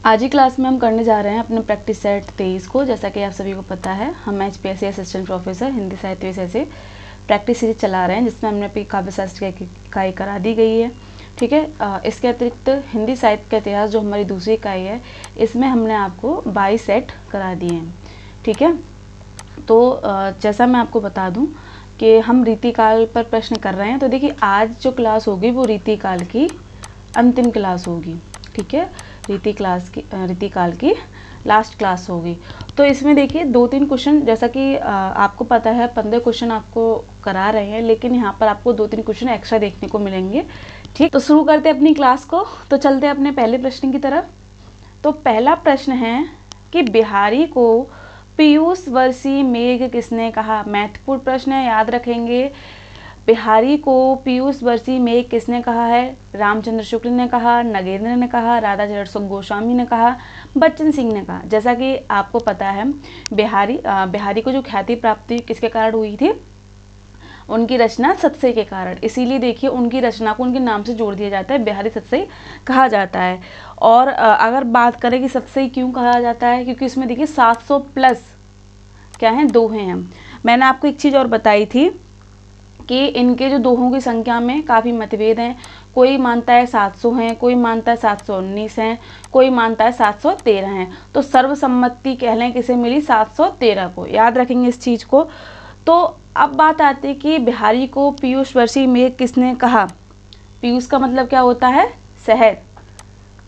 आज ही क्लास में हम करने जा रहे हैं अपने प्रैक्टिस सेट 23 को। जैसा कि आप सभी को पता है, हम HPSC असिस्टेंट प्रोफेसर हिंदी साहित्य विषय से प्रैक्टिस सीरीज चला रहे हैं, जिसमें हमने अपनी काव्य शास्त्र की इकाई करा दी गई है। ठीक है, इसके अतिरिक्त हिंदी साहित्य का इतिहास जो हमारी दूसरी इकाई है, इसमें हमने आपको 22 सेट करा दिए हैं। ठीक है, तो जैसा मैं आपको बता दूं कि हम रीतिकाल पर प्रश्न कर रहे हैं, तो देखिए आज जो क्लास होगी वो रीतिकाल की अंतिम क्लास होगी। ठीक है, रीतिकाल की लास्ट क्लास होगी। तो इसमें देखिए 2-3 क्वेश्चन, जैसा कि आपको पता है 15 क्वेश्चन आपको करा रहे हैं, लेकिन यहाँ पर आपको 2-3 क्वेश्चन एक्स्ट्रा देखने को मिलेंगे। ठीक, तो शुरू करते हैं अपनी क्लास को। तो चलते हैं अपने पहले प्रश्न की तरफ। तो पहला प्रश्न है कि बिहारी को पीयूष वर्षी मेघ किसने कहा। महत्वपूर्ण प्रश्न है, याद रखेंगे। बिहारी को पीयूष वर्षी मेघ किसने कहा है? रामचंद्र शुक्ल ने कहा, नगेंद्र ने कहा, राधाचरण गोस्वामी ने कहा, बच्चन सिंह ने कहा। जैसा कि आपको पता है, बिहारी को जो ख्याति प्राप्ति किसके कारण हुई थी? उनकी रचना सतसई के कारण। इसीलिए देखिए उनकी रचना को उनके नाम से जोड़ दिया जाता है, बिहारी सतसई कहा जाता है। और अगर बात करें कि सतसई क्यों कहा जाता है, क्योंकि इसमें देखिए 700 प्लस क्या हैं, दोहे हैं। मैंने आपको एक चीज़ और बताई थी कि इनके जो दोहों की संख्या में काफ़ी मतभेद हैं। कोई मानता है 700 हैं, कोई मानता है 719 हैं, कोई मानता है 713 हैं। तो सर्वसम्मति कह लें किसे मिली? 713 को। याद रखेंगे इस चीज़ को। तो अब बात आती है कि बिहारी को पीयूष वर्षी मेघ किसने कहा। पीयूष का मतलब क्या होता है? शहद।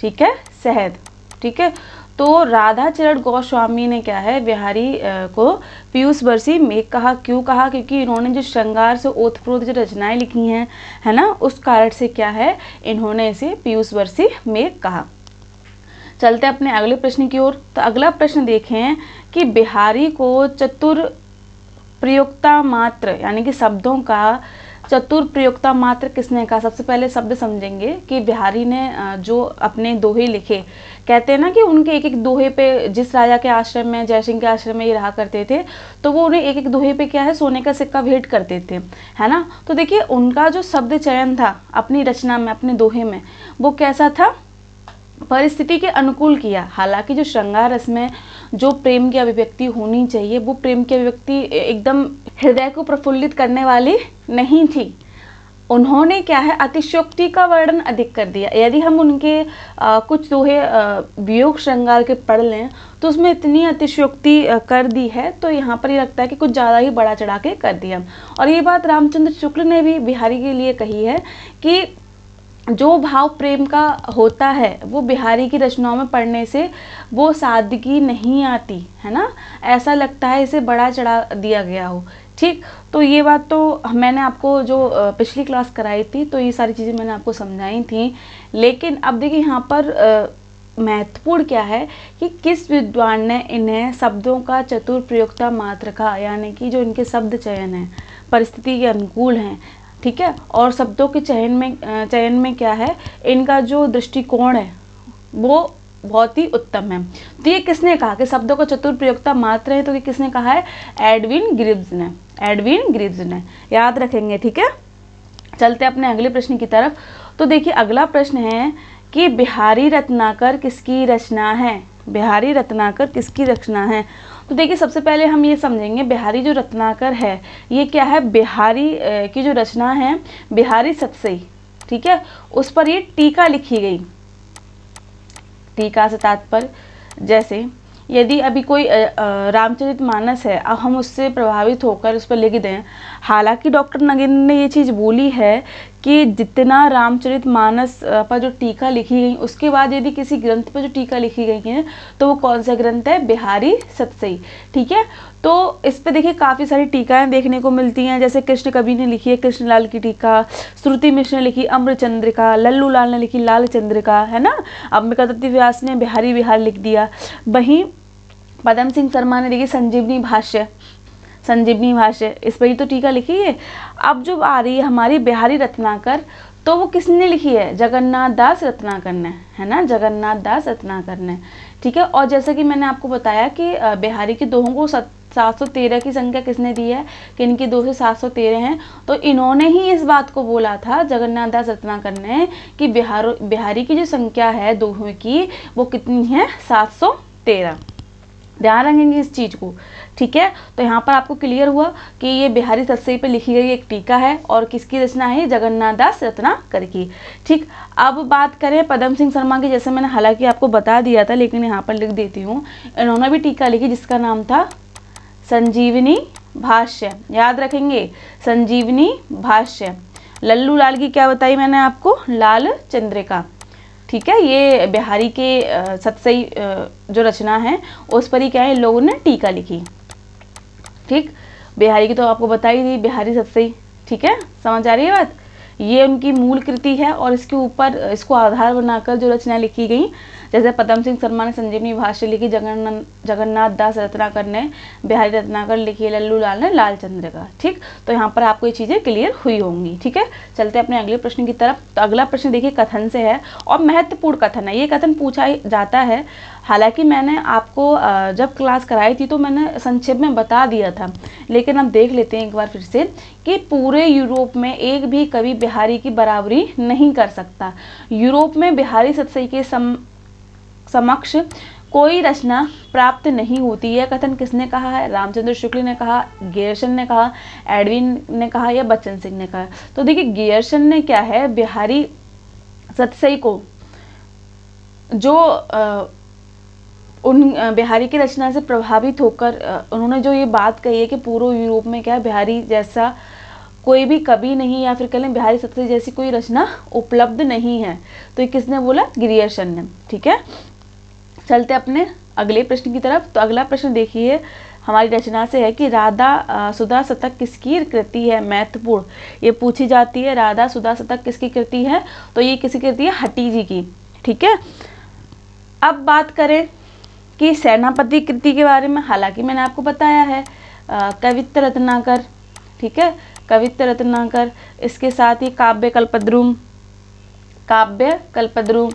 ठीक है, शहद। ठीक है, तो राधाचरण गोस्वामी ने क्या है, बिहारी को पीयूष वर्षी मेघ कहा। क्यों कहा? क्योंकि इन्होंने जो श्रृंगार से ओतप्रोत जो रचनाएं लिखी हैं, है ना, उस कारण से क्या है, इन्होंने इसे पीयूष वर्षी मेघ कहा। चलते अपने अगले प्रश्न की ओर। तो अगला प्रश्न देखें कि बिहारी को चतुर प्रयोक्ता मात्र, यानी कि शब्दों का चतुर प्रयोक्ता मात्र किसने कहा। सबसे पहले शब्द समझेंगे कि बिहारी ने जो अपने दोहे लिखे, कहते हैं ना कि उनके एक एक दोहे पे, जिस राजा के आश्रम में, जयसिंह के आश्रम में ये रहा करते थे, तो वो उन्हें एक एक दोहे पे क्या है, सोने का सिक्का भेंट करते थे, है ना। तो देखिए उनका जो शब्द चयन था अपनी रचना में, अपने दोहे में, वो कैसा था? परिस्थिति के अनुकूल किया। हालांकि जो श्रृंगार रस में जो प्रेम की अभिव्यक्ति होनी चाहिए, वो प्रेम की अभिव्यक्ति एकदम हृदय को प्रफुल्लित करने वाली नहीं थी। उन्होंने क्या है, अतिशयोक्ति का वर्णन अधिक कर दिया। यदि हम उनके कुछ दोहे वियोग श्रृंगार के पढ़ लें, तो उसमें इतनी अतिशयोक्ति कर दी है, तो यहाँ पर ये लगता है कि कुछ ज़्यादा ही बड़ा चढ़ा के कर दिया। और ये बात रामचंद्र शुक्ल ने भी बिहारी के लिए कही है कि जो भाव प्रेम का होता है, वो बिहारी की रचनाओं में पढ़ने से वो सादगी नहीं आती, है ना। ऐसा लगता है इसे बड़ा चढ़ा दिया गया हो। ठीक, तो ये बात तो मैंने आपको जो पिछली क्लास कराई थी, तो ये सारी चीज़ें मैंने आपको समझाई थी। लेकिन अब देखिए यहाँ पर महत्वपूर्ण क्या है कि किस विद्वान ने इन्हें शब्दों का चतुर प्रयोक्ता मात्र कहा, यानी कि जो इनके शब्द चयन है परिस्थिति के अनुकूल हैं। ठीक है, और शब्दों के चयन में क्या है, इनका जो दृष्टिकोण है वो बहुत ही उत्तम है। तो ये किसने कहा कि शब्दों का चतुर प्रयोक्ता मात्र है? तो ये किसने कहा है? एडविन ग्रिव्स ने। एडविन ग्रिव्स ने, याद रखेंगे। ठीक है, चलते अपने अगले प्रश्न की तरफ। तो देखिए अगला प्रश्न है कि बिहारी रत्नाकर किसकी रचना है। बिहारी रत्नाकर किसकी रचना है? तो देखिए सबसे पहले हम ये समझेंगे, बिहारी जो रत्नाकर है ये क्या है, बिहारी की जो रचना है बिहारी सतसई, ठीक है, उस पर ये टीका लिखी गई। टीका से तात्पर्य, जैसे यदि अभी कोई रामचरितमानस है, अब हम उससे प्रभावित होकर उस पर लिख दें। हालांकि डॉक्टर नगेंद्र ने ये चीज़ बोली है कि जितना रामचरितमानस पर जो टीका लिखी गई, उसके बाद यदि किसी ग्रंथ पर जो टीका लिखी गई है, तो वो कौन सा ग्रंथ है? बिहारी सतसई। ठीक है, तो इस पे देखिए काफ़ी सारी टीकाएं देखने को मिलती हैं। जैसे कृष्ण कवि ने लिखी है कृष्णलाल की टीका, श्रुति मिश्र ने लिखी अम्रचंद्रिका, लल्लू लाल ने लिखी लाल चंद्रिका, है ना। अंबिका दत्त व्यास ने बिहारी विहार लिख दिया। वहीं पदम सिंह शर्मा ने लिखी संजीवनी भाष्य, संजीवनी भाष्य, इस पर ही तो टीका लिखी है। अब जो आ रही है हमारी बिहारी रत्नाकर, तो वो किसने लिखी है? जगन्नाथ दास रत्नाकर ने, है ना, जगन्नाथ दास रत्नाकर ने। ठीक है, और जैसा कि मैंने आपको बताया कि बिहारी के दोहों को 713 की संख्या किसने दी है कि इनकी 2 से 713 हैं, तो इन्होंने ही इस बात को बोला था जगन्नाथ दास रत्नाकर ने कि बिहारी की जो संख्या है दोहों की वो कितनी है 713। ध्यान रखेंगे इस चीज़ को, ठीक है। तो यहाँ पर आपको क्लियर हुआ कि ये बिहारी सतसई पे लिखी गई एक टीका है और किसकी रचना है, जगन्नाथ दास रत्नाकर की। ठीक, अब बात करें पदम सिंह शर्मा की, जैसे मैंने हालांकि आपको बता दिया था लेकिन यहाँ पर लिख देती हूँ, इन्होंने भी टीका लिखी जिसका नाम था संजीवनी भाष्य। याद रखेंगे, संजीवनी भाष्य। लल्लू लाल की क्या बताई मैंने आपको, लाल चंद्रिका। ठीक है, ये बिहारी के सतसई जो रचना है उस पर ही क्या है इन लोगों ने टीका लिखी। ठीक, बिहारी की तो आपको बताई थी, बिहारी सतसई। ठीक है, समझ आ रही है बात। ये उनकी मूल कृति है और इसके ऊपर इसको आधार बनाकर जो रचना लिखी गई, जैसे पदम सिंह शर्मा ने संजीवनी भाष्य लिखी, जगन्नाथ दास रत्नाकर ने बिहारी रत्नाकर लिखी, लल्लू लाल ने लाल चंद्रिका। ठीक, तो यहाँ पर आपको ये चीज़ें क्लियर हुई होंगी। ठीक है, चलते अपने अगले प्रश्न की तरफ। तो अगला प्रश्न देखिए कथन से है और महत्वपूर्ण कथन है। ये कथन पूछा जाता है, हालांकि मैंने आपको जब क्लास कराई थी तो मैंने संक्षेप में बता दिया था, लेकिन अब देख लेते हैं एक बार फिर से कि पूरे यूरोप में एक भी कवि बिहारी की बराबरी नहीं कर सकता। यूरोप में बिहारी सतसई के समक्ष कोई रचना प्राप्त नहीं होती है। कथन किसने कहा है, रामचंद्र शुक्ल ने कहा, गियर्सन ने कहा, एडविन ने कहा या बच्चन सिंह ने कहा। तो देखिए गियर्सन ने क्या है, बिहारी सतसई को जो उन बिहारी की रचना से प्रभावित होकर उन्होंने जो ये बात कही है कि पूरे यूरोप में क्या है बिहारी जैसा कोई भी कवि नहीं, या फिर कह लें बिहारी सतसई जैसी कोई रचना उपलब्ध नहीं है, तो ये किसने बोला, गियर्सन ने। ठीक है, चलते अपने अगले प्रश्न की तरफ। तो अगला प्रश्न देखिए हमारी रचना से है कि राधा सुधा शतक किसकी कृति है, महत्वपूर्ण ये पूछी जाती है। राधा सुधा शतक किसकी कृति है, तो ये किसकी कृति है, हटी जी की। ठीक है, अब बात करें कि सेनापति कृति के बारे में, हालांकि मैंने आपको बताया है कवित्त रत्नाकर। ठीक है, कवित्त रत्नाकर, इसके साथ ही काव्य कल्पद्रुम, काव्य कल्पद्रुम,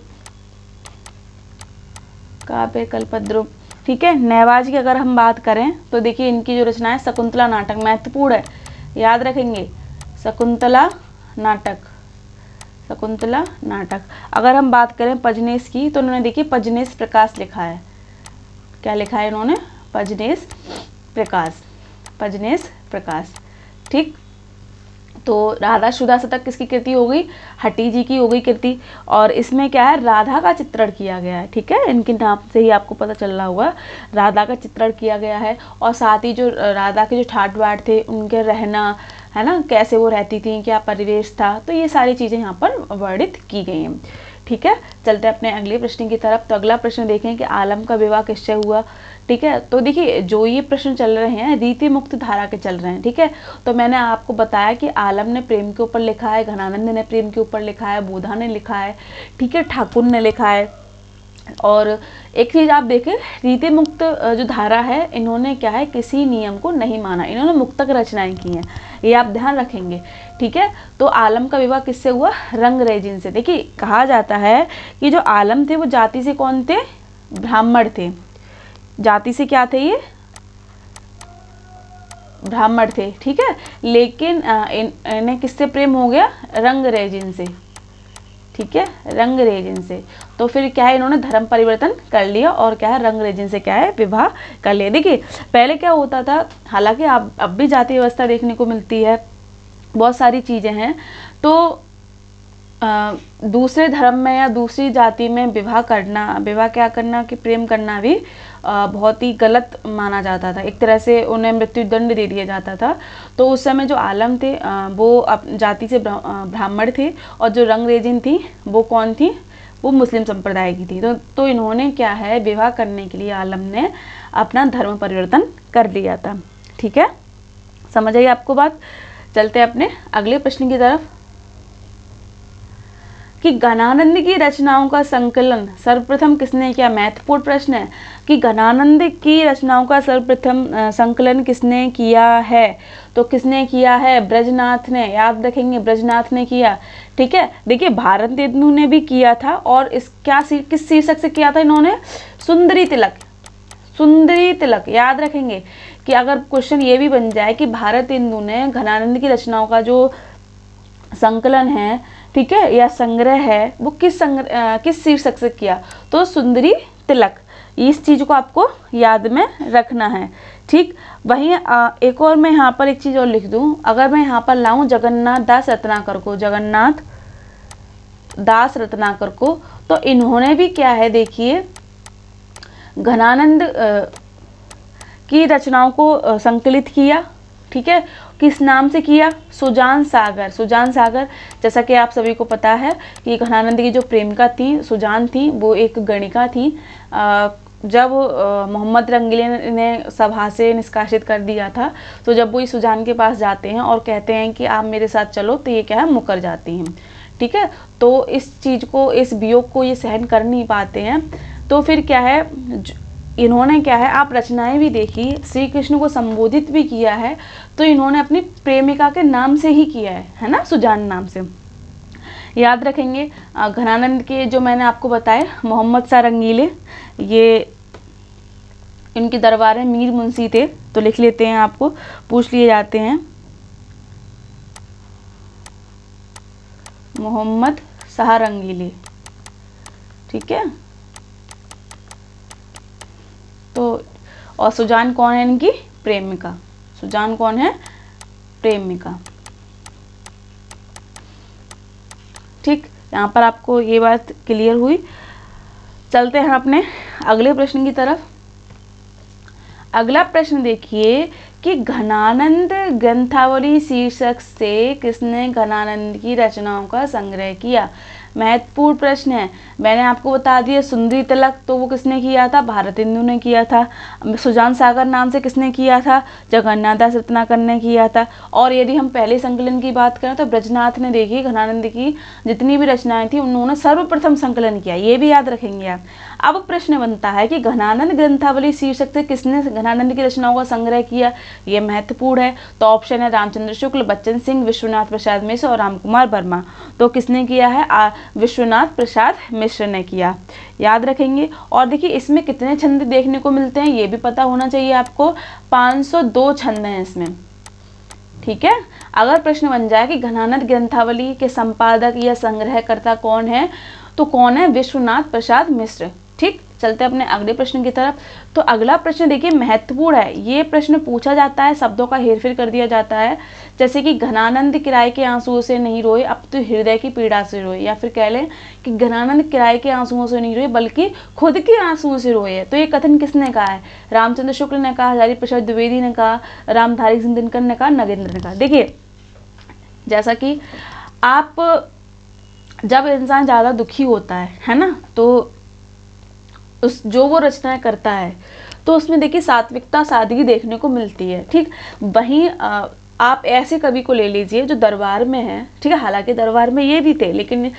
काव्य कल्पद्रुम। ठीक है, नेवाज की अगर हम बात करें तो देखिए इनकी जो रचना है शकुंतला नाटक, महत्वपूर्ण है, याद रखेंगे, शकुंतला नाटक, शकुंतला नाटक। अगर हम बात करें पजनेस की तो उन्होंने देखिए पजनेस प्रकाश लिखा है। क्या लिखा है इन्होंने, पजनेस प्रकाश, पजनेस प्रकाश। ठीक, तो राधा सुधा शतक किसकी कृति हो गई, हटी जी की हो गई कृति, और इसमें क्या है, राधा का चित्रण किया गया है। ठीक है, इनके नाम से ही आपको पता चल रहा होगा, राधा का चित्रण किया गया है, और साथ ही जो राधा के जो ठाट बाट थे, उनके रहना है ना, कैसे वो रहती थी, क्या परिवेश था, तो ये सारी चीज़ें यहाँ पर वर्णित की गई हैं। ठीक है, चलते हैं अपने अगले प्रश्न की तरफ। तो अगला प्रश्न देखें कि आलम का विवाह किससे हुआ। ठीक है, तो देखिए जो ये प्रश्न चल रहे हैं रीति मुक्त धारा के चल रहे हैं। ठीक है, तो मैंने आपको बताया कि आलम ने प्रेम के ऊपर लिखा है, घनानंद ने प्रेम के ऊपर लिखा है, बोधा ने लिखा है, ठीक है, ठाकुर ने लिखा है। और एक चीज़ आप देखें, रीति मुक्त जो धारा है, इन्होंने क्या है, किसी नियम को नहीं माना, इन्होंने मुक्तक रचनाएं की हैं, ये आप ध्यान रखेंगे। ठीक है, तो आलम का विवाह किससे हुआ, रंगरेजिन से। देखिए कहा जाता है कि जो आलम थे वो जाति से कौन थे, ब्राह्मण थे, जाति से क्या थे, ये ब्राह्मण थे। ठीक है, लेकिन इन्हें किससे प्रेम हो गया, रंगरेजिन से। ठीक है, रंगरेजिन से, तो फिर क्या है, इन्होंने धर्म परिवर्तन कर लिया और क्या है, रंगरेजिन से क्या है, विवाह कर लिया। देखिए पहले क्या होता था, हालांकि अब भी जाति व्यवस्था देखने को मिलती है, बहुत सारी चीज़ें हैं, तो दूसरे धर्म में या दूसरी जाति में विवाह करना, विवाह क्या करना कि प्रेम करना भी बहुत ही गलत माना जाता था, एक तरह से उन्हें मृत्यु दंड दे दिया जाता था। तो उस समय जो आलम थे वो जाति से ब्राह्मण थे, और जो रंगरेजिन थी वो कौन थी, वो मुस्लिम संप्रदाय की थी। तो इन्होंने क्या है, विवाह करने के लिए आलम ने अपना धर्म परिवर्तन कर लिया था। ठीक है, समझ आई आपको बात। चलते हैं अपने अगले प्रश्न की तरफ कि घनानंद की रचनाओं का संकलन सर्वप्रथम किसने किया। महत्वपूर्ण प्रश्न है कि घनानंद की रचनाओं का सर्वप्रथम संकलन किसने किया है, तो किसने किया है, ब्रजनाथ ने। याद रखेंगे, ब्रजनाथ ने किया। ठीक है, देखिए भारतेंदु ने भी किया था, और इस किस शीर्षक से किया था इन्होंने, सुंदरी तिलक, सुंदरी तिलक। याद रखेंगे कि अगर क्वेश्चन ये भी बन जाए कि भारतेंदु ने घनानंद की रचनाओं का जो संकलन है, ठीक है, या संग्रह है, वो किस शीर्षक से किया, तो सुंदरी तिलक। इस चीज को आपको याद में रखना है, ठीक। वहीं एक और मैं यहाँ पर एक चीज और लिख दूं, अगर मैं यहाँ पर लाऊं जगन्नाथ दास रत्नाकर को, जगन्नाथ दास रत्नाकर को, तो इन्होंने भी क्या है देखिए घनानंद की रचनाओं को संकलित किया, ठीक है। किस नाम से किया, सुजान सागर। सुजान सागर, जैसा कि आप सभी को पता है कि घनानंद की जो प्रेमिका थी सुजान थी, वो एक गणिका थी। जब मोहम्मद रंगीले ने सभा से निष्कासित कर दिया था, तो जब वो इस सुजान के पास जाते हैं और कहते हैं कि आप मेरे साथ चलो, तो ये क्या है, मुकर जाती हैं, ठीक है। तो इस चीज को, इस वियोग को ये सहन कर नहीं पाते हैं। तो फिर क्या है, इन्होंने क्या है, आप रचनाएं भी देखी, श्री कृष्ण को संबोधित भी किया है, तो इन्होंने अपनी प्रेमिका के नाम से ही किया है ना, सुजान नाम से। याद रखेंगे। घनानंद के जो मैंने आपको बताए मोहम्मद शाह रंगीले, ये इनके दरबार में मीर मुंशी थे, तो लिख लेते हैं, आपको पूछ लिए जाते हैं। मोहम्मद शाह रंगीले, ठीक है। तो और सुजान कौन है, इनकी प्रेमिका। सुजान कौन है, प्रेमिका, ठीक। यहाँ पर आपको ये बात क्लियर हुई। चलते हैं अपने अगले प्रश्न की तरफ। अगला प्रश्न देखिए कि घनानंद ग्रंथावली शीर्षक से किसने घनानंद की रचनाओं का संग्रह किया। महत्वपूर्ण प्रश्न है। मैंने आपको बता दिया सुंदरी तिलक, तो वो किसने किया था, भारतेंदु ने किया था। सुजान सागर नाम से किसने किया था, जगन्नाथ दास रत्नाकर ने किया था। और यदि हम पहले संकलन की बात करें तो ब्रजनाथ ने, देखिए घनानंद की जितनी भी रचनाएं थी उन्होंने सर्वप्रथम संकलन किया, ये भी याद रखेंगे आप। अब प्रश्न बनता है कि घनानंद ग्रंथावली शीर्षक से किसने घनानंद की रचनाओं का संग्रह किया, ये महत्वपूर्ण है। तो ऑप्शन है रामचंद्र शुक्ल, बच्चन सिंह, विश्वनाथ प्रसाद मिश्र और रामकुमार वर्मा। तो किसने किया है, विश्वनाथ प्रसाद मिश्र ने किया, याद रखेंगे। और देखिए इसमें कितने छंद देखने को मिलते हैं ये भी पता होना चाहिए आपको, 502 छंद हैं इसमें, ठीक है। अगर प्रश्न बन जाए कि घनानंद ग्रंथावली के संपादक या संग्रहकर्ता कौन है, तो कौन है, विश्वनाथ प्रसाद मिश्र, ठीक। चलते हैं अपने अगले प्रश्न की तरफ। तो अगला प्रश्न देखिए महत्वपूर्ण है। ये प्रश्न पूछा जाता है, शब्दों का हेरफेर कर दिया जाता है, जैसे कि घनानंद किराए के आंसुओं से नहीं रोए, अब तो हृदय की पीड़ा से रोए। या फिर कह लें कि घनानंद किराए के आंसुओं से नहीं रोए बल्कि खुद के आंसुओं से रोए। तो ये कथन किसने कहा है, रामचंद्र शुक्ल ने कहा, हजारी प्रसाद द्विवेदी ने कहा, रामधारी सिंह दिनकर ने कहा, नगेंद्र ने कहा। देखिए जैसा कि आप, जब इंसान ज़्यादा दुखी होता है ना, तो उस जो वो रचनाएं करता है तो उसमें देखिए सात्विकता, सादगी देखने को मिलती है, ठीक। वहीं आप ऐसे कवि को ले लीजिए जो दरबार में है, ठीक है, हालांकि दरबार में ये भी थे, लेकिन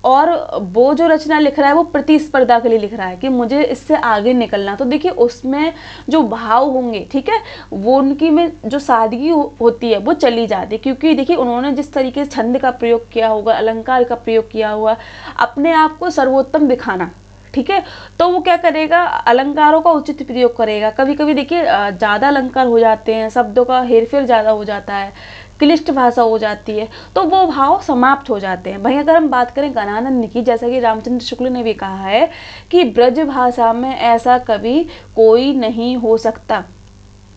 और वो जो रचना लिख रहा है वो प्रतिस्पर्धा के लिए लिख रहा है कि मुझे इससे आगे निकलना। तो देखिए उसमें जो भाव होंगे, ठीक है, वो उनकी में जो सादगी होती है वो चली जाती है, क्योंकि देखिए उन्होंने जिस तरीके से छंद का प्रयोग किया होगा, अलंकार का प्रयोग किया हुआ, अपने आप को सर्वोत्तम दिखाना, ठीक है। तो वो क्या करेगा, अलंकारों का उचित प्रयोग करेगा। कभी कभी देखिए ज़्यादा अलंकार हो जाते हैं, शब्दों का हेरफेर ज़्यादा हो जाता है, क्लिष्ट भाषा हो जाती है, तो वो भाव समाप्त हो जाते हैं। वहीं अगर हम बात करें घनानंद की, जैसा कि रामचंद्र शुक्ल ने भी कहा है कि ब्रज भाषा में ऐसा कवि कोई नहीं हो सकता।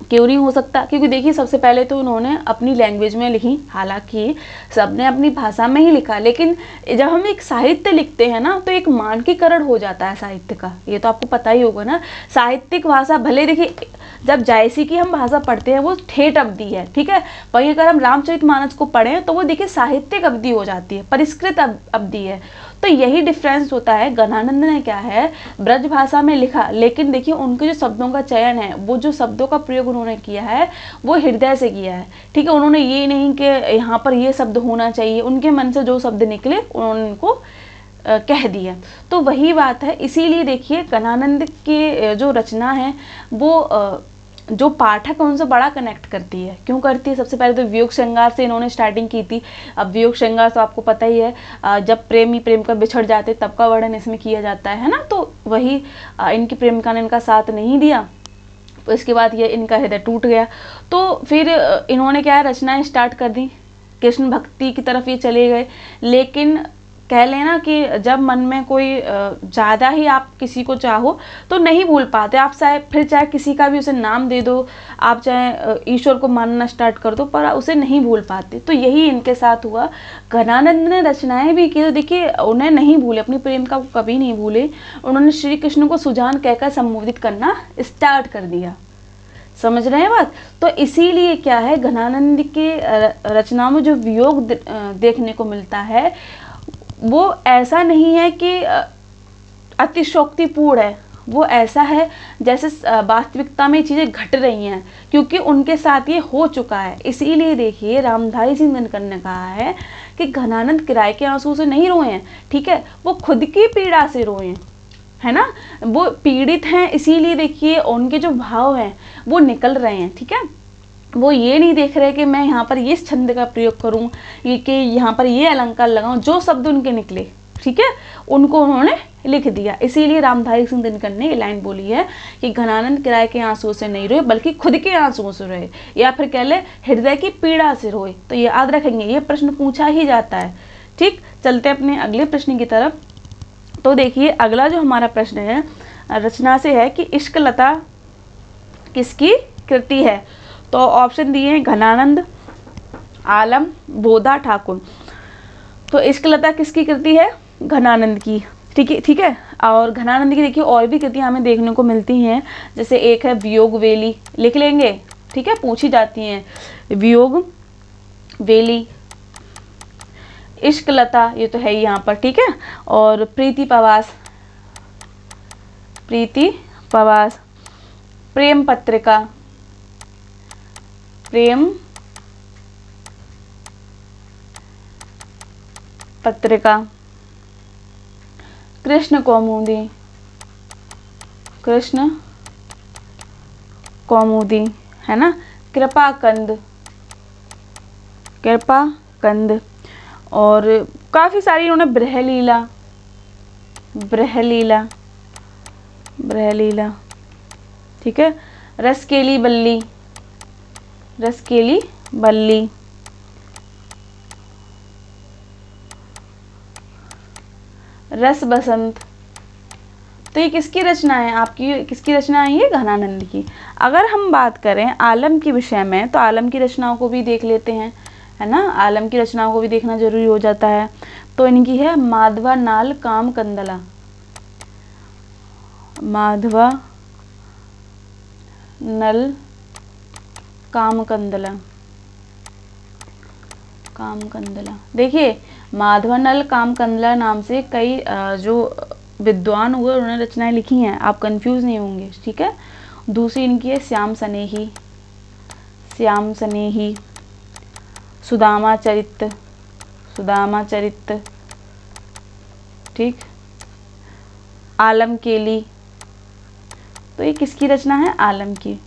क्यों नहीं हो सकता, क्योंकि देखिए सबसे पहले तो उन्होंने अपनी लैंग्वेज में लिखी, हालांकि सबने अपनी भाषा में ही लिखा, लेकिन जब हम एक साहित्य लिखते हैं ना तो एक मानकीकरण हो जाता है साहित्य का, ये तो आपको पता ही होगा ना। साहित्यिक भाषा भले देखिए जब जायसी की हम भाषा पढ़ते हैं वो ठेठ अवधि है, ठीक है, वहीं अगर हम रामचरितमानस को पढ़ें तो वो देखिए साहित्यिक अवधि हो जाती है, परिष्कृत अवधि है। तो यही डिफरेंस होता है। घनानंद ने क्या है, ब्रज भाषा में लिखा, लेकिन देखिए उनके जो शब्दों का चयन है, वो जो शब्दों का प्रयोग उन्होंने किया है वो हृदय से किया है, ठीक है। उन्होंने ये नहीं कि यहाँ पर ये शब्द होना चाहिए, उनके मन से जो शब्द निकले उन्होंने उनको कह दिया। तो वही बात है, इसीलिए देखिए घनानंद की जो रचना है वो जो पाठक है उनसे बड़ा कनेक्ट करती है। क्यों करती है, सबसे पहले तो वियोग श्रृंगार से इन्होंने स्टार्टिंग की थी। अब वियोग श्रृंगार तो आपको पता ही है, जब प्रेमी प्रेम का बिछड़ जाते तब का वर्णन इसमें किया जाता है ना। तो वही इनकी प्रेमिका ने इनका साथ नहीं दिया, इसके बाद ये इनका हृदय टूट गया। तो फिर इन्होंने क्या रचनाएं स्टार्ट कर दी, कृष्ण भक्ति की तरफ ये चले गए। लेकिन कह लेना कि जब मन में कोई ज़्यादा ही आप किसी को चाहो तो नहीं भूल पाते आप, चाहे किसी का भी उसे नाम दे दो, आप चाहे ईश्वर को मानना स्टार्ट कर दो, पर उसे नहीं भूल पाते। तो यही इनके साथ हुआ। घनानंद ने रचनाएं भी की, तो देखिए उन्हें नहीं भूले, अपनी प्रेमिका को कभी नहीं भूले। उन्होंने श्री कृष्ण को सुजान कहकर संबोधित करना स्टार्ट कर दिया। समझ रहे हैं बात? तो इसीलिए क्या है, घनानंद के रचनाओं में जो वियोग देखने को मिलता है वो ऐसा नहीं है कि अतिशोक्तिपूर्ण है, वो ऐसा है जैसे वास्तविकता में चीज़ें घट रही हैं, क्योंकि उनके साथ ये हो चुका है। इसीलिए देखिए रामधारी सिंह दिनकर ने कहा है कि घनानंद किराए के आंसू से नहीं रोए हैं, ठीक है, वो खुद की पीड़ा से रोए हैं, है ना। वो पीड़ित हैं, इसीलिए देखिए उनके जो भाव हैं वो निकल रहे हैं, ठीक है। वो ये नहीं देख रहे कि मैं यहाँ पर ये छंद का प्रयोग करूँ, ये कि यहाँ पर ये अलंकार लगाऊं, जो शब्द उनके निकले, ठीक है, उनको उन्होंने लिख दिया। इसीलिए रामधारी सिंह दिनकर ने ये लाइन बोली है कि घनानंद किराए के आंसुओं से नहीं रोए बल्कि खुद के आंसुओं से रोए, या फिर कह ले हृदय की पीड़ा से रोए। तो ये याद रखेंगे, ये प्रश्न पूछा ही जाता है। ठीक, चलते अपने अगले प्रश्न की तरफ। तो देखिए अगला जो हमारा प्रश्न है रचना से है कि इश्कलता किसकी कृति है। तो ऑप्शन दिए हैं घनानंद, आलम, बोधा, ठाकुर। तो इश्कलता किसकी कृति है? घनानंद की। ठीक है। और घनानंद की देखिए और भी कृतियाँ हमें देखने को मिलती हैं, जैसे एक है वियोग वेली, लिख लेंगे, ठीक है, पूछी जाती हैं। वियोग वेली, इश्कलता, ये तो है ही यहाँ पर, ठीक है। और प्रीति पवास, प्रीति पवास, प्रेम पत्रिका, प्रेम पत्रिका, कृष्ण कौमुदी, कृष्ण कौमुदी, है ना, कृपा कंद, कृपा कंद। और काफ़ी सारी इन्होंने बृहलीला, बृहलीला, बृहलीला, ठीक है। रसकेली बल्ली, रसकेली बल्ली, रस बसंत। तो ये किसकी रचना है? आपकी किसकी रचना है? ये घनानंद की। अगर हम बात करें आलम के विषय में तो आलम की रचनाओं को भी देख लेते हैं, है ना। आलम की रचनाओं को भी देखना जरूरी हो जाता है। तो इनकी है माधवा नाल काम कंदला, माधवा नल काम कंदला, काम कंदला। देखिए माधवा नल काम कंदला नाम से कई जो विद्वान हुए उन्होंने रचनाएं लिखी हैं, आप कंफ्यूज नहीं होंगे, ठीक है। दूसरी इनकी है श्याम सनेही, श्याम सनेही, सुदामा चरित्र, सुदामा चरित्र, ठीक। आलम केली, तो ये किसकी रचना है? आलम की,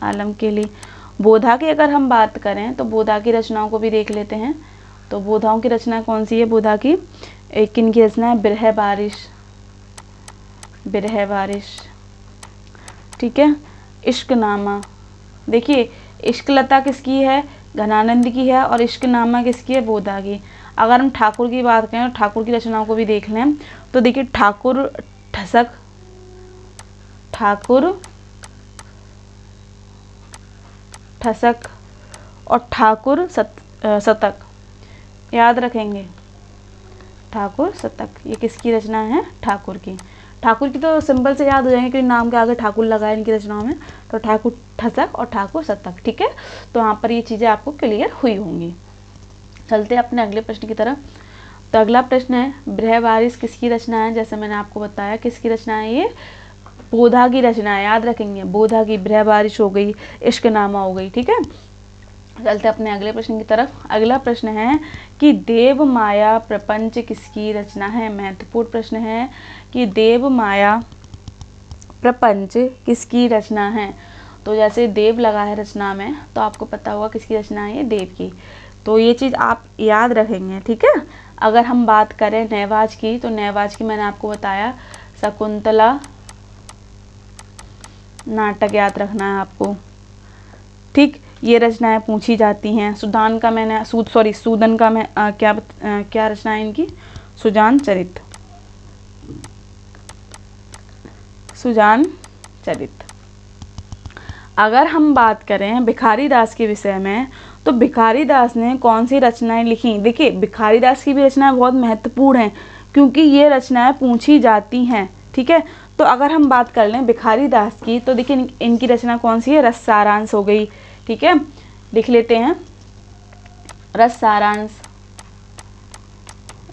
आलम केली। बोधा की अगर हम बात करें तो बोधा की रचनाओं को भी देख लेते हैं। तो बोधाओं की रचना कौन सी है? बोधा की एक इनकी रचना है बिरह बारिश, बिरह बारिश, ठीक है। इश्कनामा, देखिए इश्कलता किसकी है? घनानंद की है, और इश्कनामा किसकी है? बोधा की। अगर हम ठाकुर की बात करें तो ठाकुर की रचनाओं को भी देख लें तो देखिए ठाकुर ठसक, ठाकुर ठसक और ठाकुर शतक, याद रखेंगे, ठाकुर शतक, ये किसकी रचना है? ठाकुर की। ठाकुर की तो सिंपल से याद हो जाएंगे क्योंकि नाम के आगे ठाकुर लगा है इनकी रचनाओं में। तो ठाकुर ठसक और ठाकुर शतक, ठीक है। तो यहाँ पर ये चीज़ें आपको क्लियर हुई होंगी। चलते हैं अपने अगले प्रश्न की तरफ। तो अगला प्रश्न है बृह बारिश किसकी रचना है? जैसे मैंने आपको बताया किसकी रचना है, ये बोधा की रचना है, याद रखेंगे, बोधा की। बृह बारिश हो गई, इश्कनामा हो गई, ठीक है। चलते अपने अगले प्रश्न की तरफ। अगला प्रश्न है कि देव माया प्रपंच किसकी रचना है? महत्वपूर्ण प्रश्न है कि देव माया प्रपंच किसकी रचना है। तो जैसे देव लगा है रचना में तो आपको पता होगा किसकी रचना है, ये देव की। तो ये चीज़ आप याद रखेंगे, ठीक है। अगर हम बात करें नैवाज की तो नैवाज की मैंने आपको बताया शकुंतला, नाटक याद रखना है आपको। ठीक, ये रचनाएं पूछी जाती हैं। सुदान का मैंने सूदन का मैं क्या रचना है इनकी? सुजान चरित, सुजान चरित। अगर हम बात करें भिखारी दास के विषय में, तो भिखारी दास ने कौन सी रचनाएं लिखी? देखिए, भिखारी दास की भी रचनाएं बहुत महत्वपूर्ण हैं क्योंकि ये रचनाएं पूछी जाती हैं। ठीक है, तो अगर हम बात कर लें भिखारी दास की, तो देखिए इनकी रचना कौन सी है? रस सारांश हो गई। ठीक है, लिख लेते हैं रस सारांश,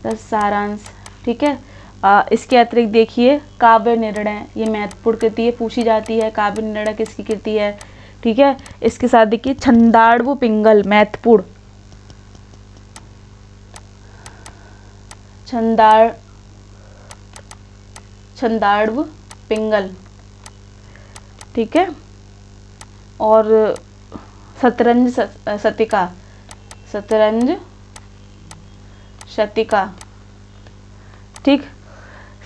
रस सारांश। ठीक है, इसके अतिरिक्त देखिए काव्य निर्णय, ये महत्वपूर्ण कृति है, पूछी जाती है। काव्य निर्णय किसकी कृति है? ठीक है, इसके साथ देखिए छंदाड़व पिंगल, महत्वपूर्ण, छंदाड़व पिंगल। ठीक है, और शतरंज शतिका, शतरंज शतिका। ठीक,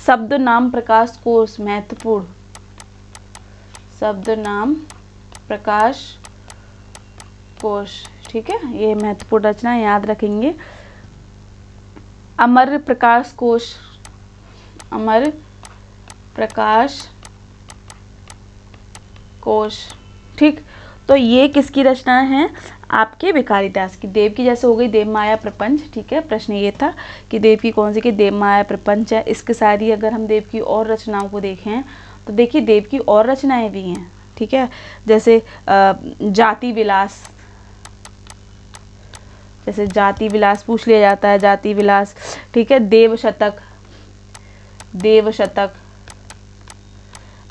शब्द नाम प्रकाश कोश, महत्वपूर्ण, शब्द नाम प्रकाश कोश। ठीक है, ये महत्वपूर्ण रचना याद रखेंगे। अमर प्रकाश कोश, अमर प्रकाश कोश। ठीक, तो ये किसकी रचना है? आपके भिखारी दास की। देव की जैसे हो गई देव माया प्रपंच। ठीक है, प्रश्न ये था कि देव की कौन सी की? देव माया प्रपंच है। इसके साथ ही अगर हम देव की और रचनाओं को देखें तो देखिए देव की और रचनाएं भी हैं। ठीक है, जैसे जाति विलास, जैसे जाति विलास पूछ लिया जाता है, जाति विलास। ठीक है, देव शतक, देव शतक,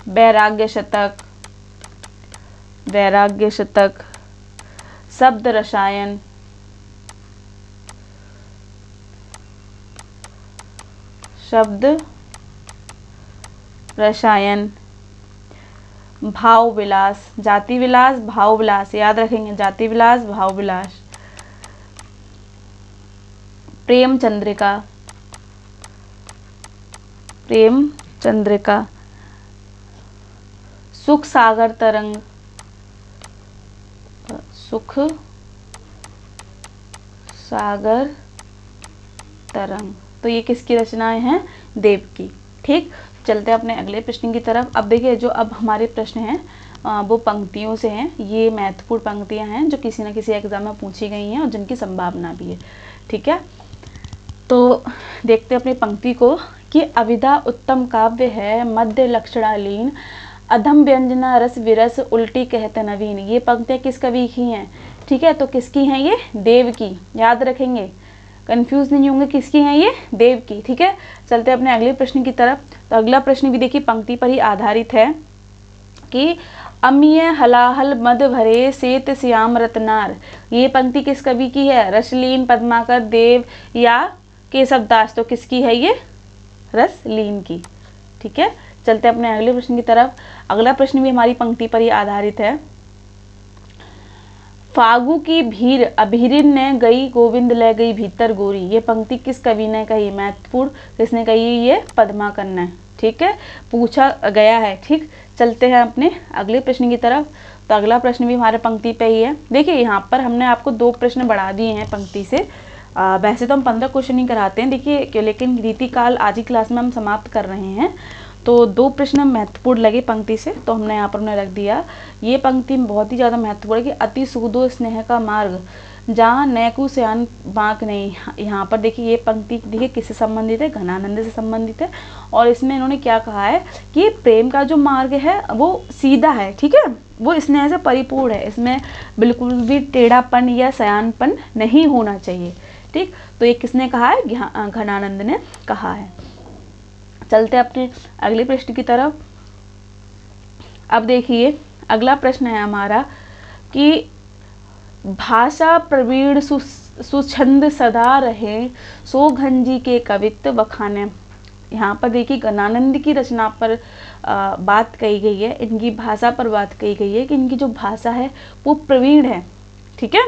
वैराग्य शतक, वैराग्य शतक, शब्द रसायन, शब्द रसायन, भाव विलास, जाति विलास, भाव विलास, याद रखेंगे, जाति विलास, भाव विलास। प्रेम चंद्रिका, प्रेम चंद्रिका, सुख सागर तरंग, सुख सागर तरंग। तो ये किसकी रचनाएं हैं? देव की। ठीक, चलते हैं अपने अगले प्रश्न की तरफ। अब देखिए जो अब हमारे प्रश्न हैं वो पंक्तियों से हैं। ये महत्वपूर्ण पंक्तियां हैं जो किसी न किसी एग्जाम में पूछी गई हैं और जिनकी संभावना भी है। ठीक है, तो देखते हैं अपनी पंक्ति को कि अविदा उत्तम काव्य है, मध्य लक्षणालीन, अधम व्यंजना रस विरस, उल्टी कहते नवीन। ये पंक्तियाँ किस कवि की हैं? ठीक है, तो किसकी हैं? ये देव की। याद रखेंगे, कंफ्यूज नहीं होंगे, किसकी हैं ये? देव की। ठीक है, चलते हैं अपने अगले प्रश्न की तरफ। तो अगला प्रश्न भी देखिए पंक्ति पर ही आधारित है कि अमीय हलाहल मद भरे सेत श्याम रत्नार। ये पंक्ति किस कवि की है? रसलीन, पद्माकर, देव या केशवदास। तो किसकी है ये? रसलीन की। ठीक है, चलते हैं अपने अगले प्रश्न की तरफ। अगला प्रश्न भी हमारी पंक्ति पर ही आधारित है। फागु की भीड़ अभिरिन ने गई, गोविंद ले गई भीतर गोरी। ये पंक्ति किस कवि ने कही? महत्वपूर्ण, किसने कही? ये पद्माकर ने। ठीक है, पूछा गया है। ठीक, चलते हैं अपने अगले प्रश्न की तरफ। तो अगला प्रश्न भी हमारे पंक्ति पे ही है। देखिए यहाँ पर हमने आपको 2 प्रश्न बढ़ा दिए हैं पंक्ति से। वैसे तो हम 15 क्वेश्चन ही कराते हैं देखिए, लेकिन रीतिकाल आज ही क्लास में हम समाप्त कर रहे हैं, तो 2 प्रश्न महत्वपूर्ण लगे पंक्ति से, तो हमने यहाँ पर उन्हें रख दिया। ये पंक्ति बहुत ही ज़्यादा महत्वपूर्ण है कि अति सुदो स्नेह का मार्ग, जहाँ नैकु सयान बांक नहीं। यहाँ पर देखिए ये पंक्ति देखिए किससे संबंधित है? घनानंद से संबंधित है। और इसमें इन्होंने क्या कहा है कि प्रेम का जो मार्ग है वो सीधा है। ठीक है, वो स्नेह से परिपूर्ण है, इसमें बिल्कुल भी टेढ़ापन या सयानपन नहीं होना चाहिए। ठीक, तो ये किसने कहा है? घनानंद ने कहा है। चलते अपने अगले प्रश्न की तरफ। अब देखिए अगला प्रश्न है हमारा कि भाषा प्रवीण सुछंद सदा रहे, सो घंजी के कवित्व बखाने। यहाँ पर देखिए घनानंद की रचना पर बात कही गई है, इनकी भाषा पर बात कही गई है कि इनकी जो भाषा है वो प्रवीण है। ठीक है,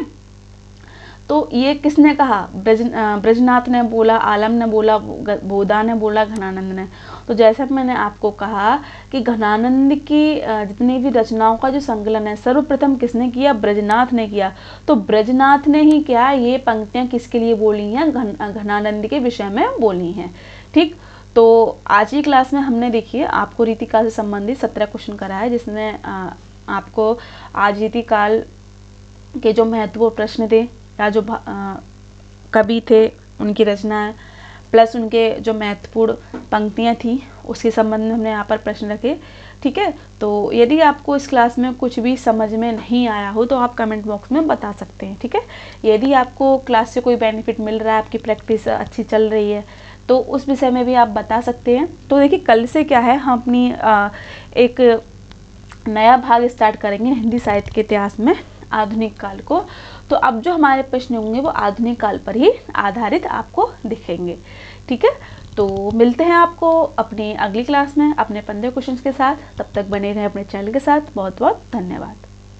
तो ये किसने कहा? ब्रजनाथ ने बोला, आलम ने बोला, बोधा ने बोला, घनानंद ने। तो जैसा कि मैंने आपको कहा कि घनानंद की जितनी भी रचनाओं का जो संकलन है सर्वप्रथम किसने किया? ब्रजनाथ ने किया। तो ब्रजनाथ ने ही क्या ये पंक्तियां किसके लिए बोली हैं? घनानंद के विषय में बोली हैं। ठीक, तो आज की क्लास में हमने देखिए आपको रीतिकाल से संबंधित 17 क्वेश्चन कराया है, जिसमें आपको आज रीतिकाल के जो महत्वपूर्ण प्रश्न थे या जो कवि थे उनकी रचनाएं प्लस उनके जो महत्वपूर्ण पंक्तियां थी उसके संबंध में हमने यहाँ पर प्रश्न रखे। ठीक है, तो यदि आपको इस क्लास में कुछ भी समझ में नहीं आया हो तो आप कमेंट बॉक्स में बता सकते हैं। ठीक है, यदि आपको क्लास से कोई बेनिफिट मिल रहा है, आपकी प्रैक्टिस अच्छी चल रही है, तो उस विषय में भी आप बता सकते हैं। तो देखिए कल से क्या है, हम अपनी एक नया भाग स्टार्ट करेंगे हिंदी साहित्य के इतिहास में आधुनिक काल को। तो अब जो हमारे प्रश्न होंगे वो आधुनिक काल पर ही आधारित आपको दिखेंगे। ठीक है, तो मिलते हैं आपको अपनी अगली क्लास में अपने 15 क्वेश्चंस के साथ। तब तक बने रहें अपने चैनल के साथ। बहुत बहुत धन्यवाद।